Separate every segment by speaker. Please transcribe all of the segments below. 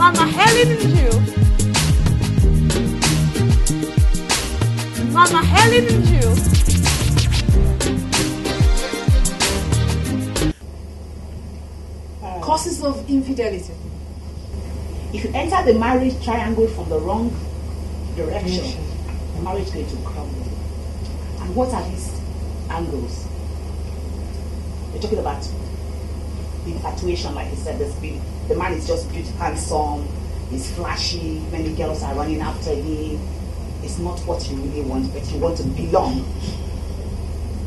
Speaker 1: Mama Helen U. Mama Helen U.
Speaker 2: Causes of infidelity.
Speaker 3: If you enter the marriage triangle from the wrong direction, the marriage is going to crumble. And what are these angles? We're talking about infatuation, like I said. The man is just beautiful, handsome, he's flashy, many girls are running after him. It's not what you really want, but you want to belong.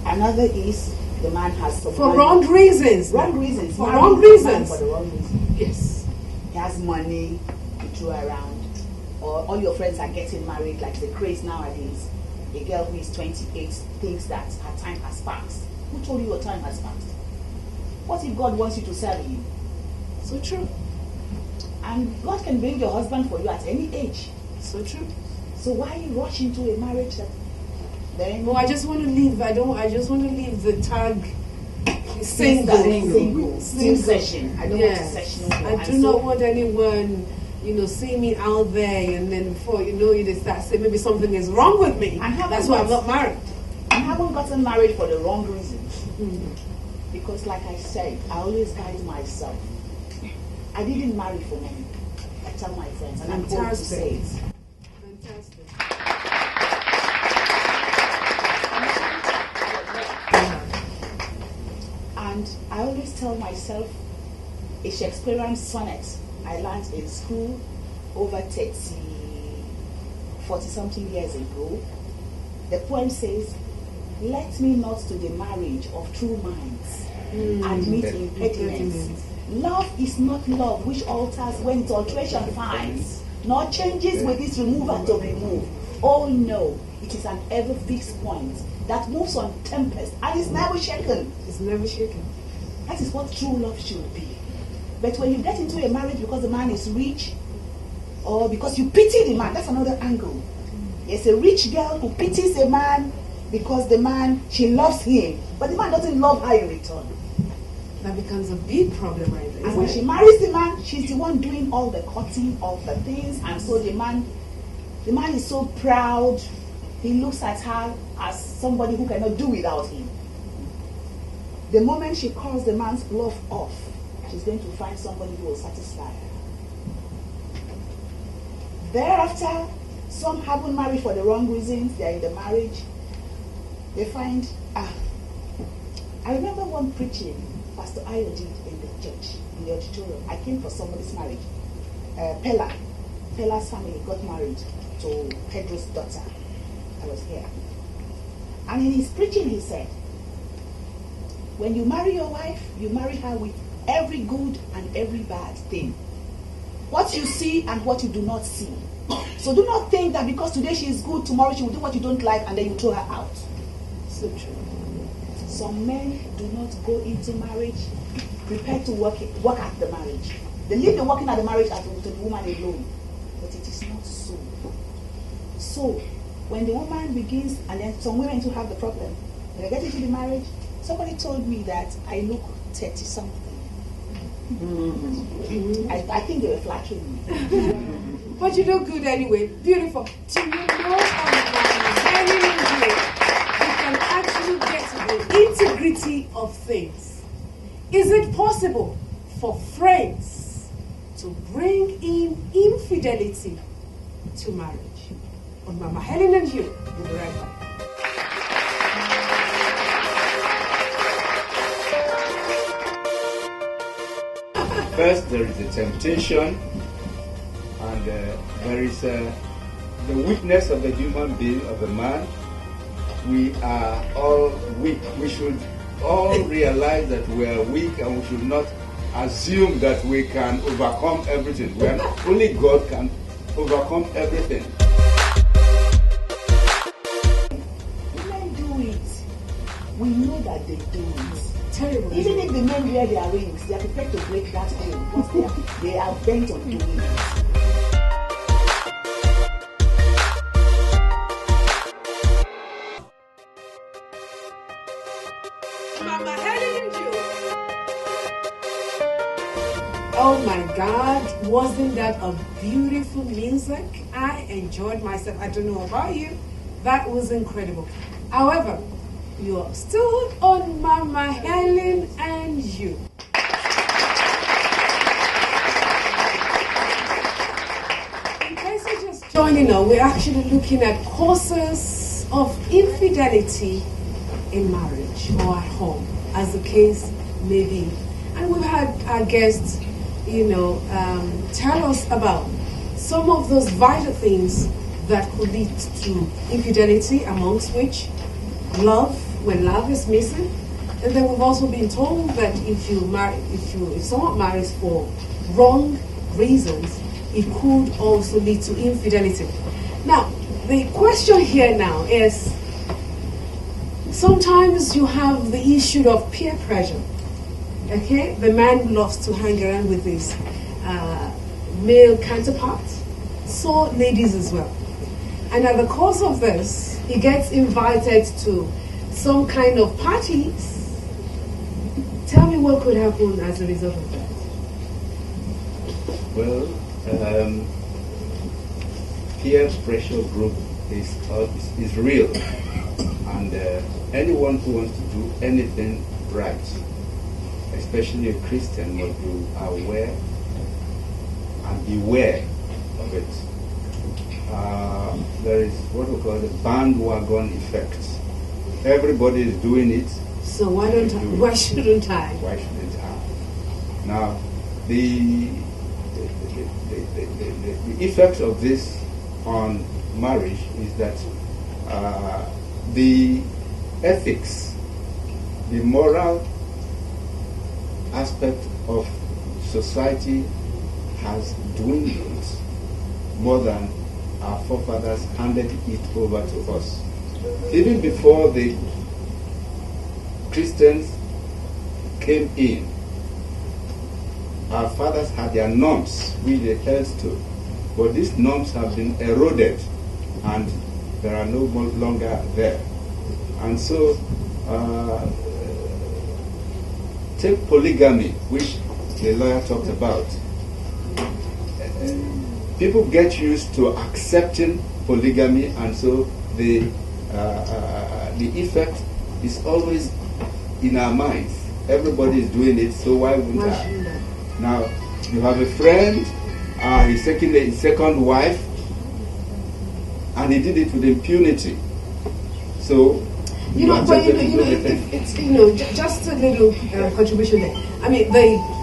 Speaker 3: Another is the man has some
Speaker 2: For
Speaker 3: money.
Speaker 2: wrong reasons.
Speaker 3: Wrong reasons.
Speaker 2: For wrong reasons.
Speaker 3: For the wrong reasons.
Speaker 2: Yes.
Speaker 3: He has money to throw around, or all your friends are getting married, like the craze nowadays. A girl who is 28 thinks that her time has passed. Who told you your time has passed? What if God wants you to serve him?
Speaker 2: So true.
Speaker 3: And God can bring your husband for you at any age.
Speaker 2: So true.
Speaker 3: So why rush into a marriage that then?
Speaker 2: No, I just want to leave. I just want to leave the tag single.
Speaker 3: Still session. I don't want to session.
Speaker 2: I do not want anyone, see me out there, and then before you know it, they start saying maybe something is wrong with me. That's why I'm not married.
Speaker 3: I haven't gotten married for the wrong reasons. Because like I said, I always guide myself. I didn't marry for money. I tell my friends, and I'm bold to say it.
Speaker 2: Fantastic.
Speaker 3: And I always tell myself a Shakespearean sonnet I learned in school over 40-something years ago. The poem says, "Let me not to the marriage of true minds admit impediments. Love is not love which alters when its alteration finds, nor changes with its remover to remove. Oh no, it is an ever fixed point that moves on tempest and is never shaken."
Speaker 2: It's never shaken.
Speaker 3: That is what true love should be. But when you get into a marriage because the man is rich, or because you pity the man, that's another angle. There's a rich girl who pities a man because the man, she loves him, but the man doesn't love her in return.
Speaker 2: That becomes a big problem right there.
Speaker 3: And when she marries the man, she's the one doing all the cutting of the things, and so the man is so proud. He looks at her as somebody who cannot do without him. The moment she calls the man's bluff off, she's going to find somebody who will satisfy her. Thereafter, some haven't married for the wrong reasons. They're in the marriage. They find, I remember one preaching Pastor Ayo did in the church, in the auditorium. I came for somebody's marriage. Pella's family got married to Pedro's daughter. I was here. And in his preaching he said, when you marry your wife, you marry her with every good and every bad thing. What you see and what you do not see. So do not think that because today she is good, tomorrow she will do what you don't like and then you throw her out. So true. Some men do not go into marriage prepared to work at the marriage. They leave the working at the marriage as to the woman alone. But it is not so. So when the woman begins, and then some women to have the problem, when they get into the marriage, somebody told me that I look 30-something. I think they were flattering me.
Speaker 2: But you look good anyway. Beautiful. Do you know how you can actually get to the integrity of things? Is it possible for friends to bring in infidelity to marriage? On Mama Helen and you, we'll be right back.
Speaker 4: First, there is a temptation, and there is the weakness of the human being, of the man. We are all weak. We should all realize that we are weak, and we should not assume that we can overcome everything. Only God can overcome everything.
Speaker 3: Women do it. We know that they do it.
Speaker 2: Terrible.
Speaker 3: Even if the men wear their rings, they are prepared to break that ring because they are bent on doing it.
Speaker 2: Mama Helen and you. Oh my my God, wasn't that a beautiful music? I enjoyed myself. I don't know about you. That was incredible. However, you are still on Mama Helen and You. In case you're just joining us, we're actually looking at causes of infidelity in marriage or at home, as the case may be. And we've had our guests, tell us about some of those vital things that could lead to infidelity, amongst which love, when love is missing. And then we've also been told that if someone marries for wrong reasons, it could also lead to infidelity. Now, the question here now is, sometimes you have the issue of peer pressure. Okay, the man loves to hang around with his male counterparts, so ladies as well. And at the course of this, he gets invited to some kind of parties. Tell me what could happen as a result of that.
Speaker 4: Well, peer pressure group is real, and anyone who wants to do anything right, especially a Christian, must be aware and beware of it. There is what we call the bandwagon effect. Everybody is doing it.
Speaker 2: So why shouldn't I?
Speaker 4: Why shouldn't I? Now, the effect of this on marriage is that the ethics, the moral aspect of society has dwindled more than our forefathers handed it over to us. Even before the Christians came in, our fathers had their norms which they held to, but these norms have been eroded and they are no longer there. And so, take polygamy, which the lawyer talked about. People get used to accepting polygamy, and so the effect is always in our minds. Everybody is doing it, so why wouldn't I? Now, you have a friend, he's taking a second wife, and he did it with impunity. So,
Speaker 2: just a little contribution there. I mean,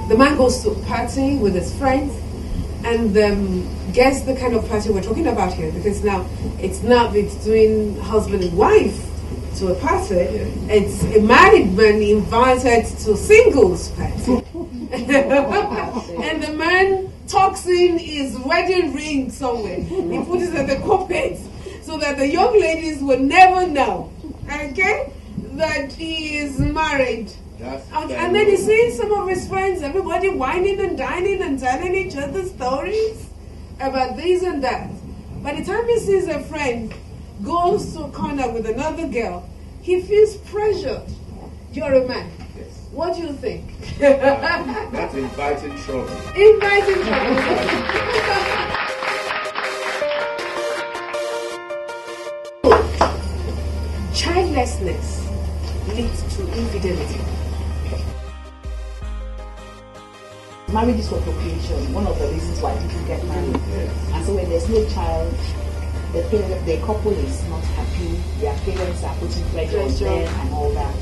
Speaker 2: the man goes to a party with his friends, and guess the kind of party we're talking about here, because now it's not between husband and wife to a party. Yeah. It's a married man invited to a singles party. And the man tucks in his wedding ring somewhere. He puts it at the carpet so that the young ladies will never know, okay, that he is married. And then he sees some of his friends, everybody whining and dining and telling each other stories about this and that. By the time he sees a friend goes to a corner with another girl, he feels pressured. You're a man.
Speaker 4: Yes.
Speaker 2: What do you think?
Speaker 4: That's inviting trouble.
Speaker 2: Inviting trouble. Childlessness leads to infidelity.
Speaker 3: Marriage is for procreation, one of the reasons why people get married.
Speaker 4: Yes.
Speaker 3: And so when there's no child, the couple is not happy, their parents are putting pressure on them and all that.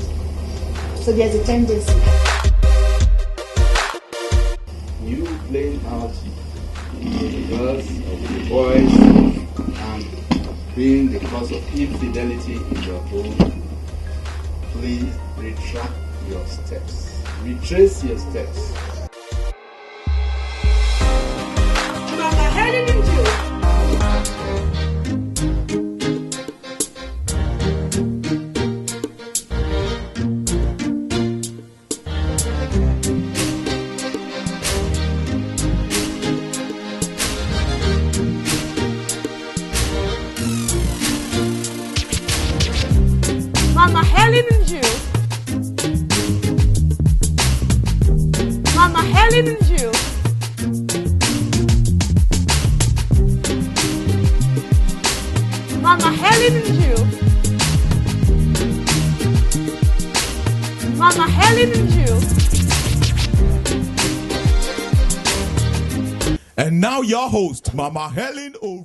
Speaker 3: So there's a tendency.
Speaker 4: You playing out the girls or the boys and being the cause of infidelity in your home, please retract your steps. Retrace your steps.
Speaker 2: Mama Helen and you.
Speaker 1: Mama Helen and you. Mama Helen and you. Jew. Mama Helen Jew.
Speaker 5: And now your host, Mama Helen U.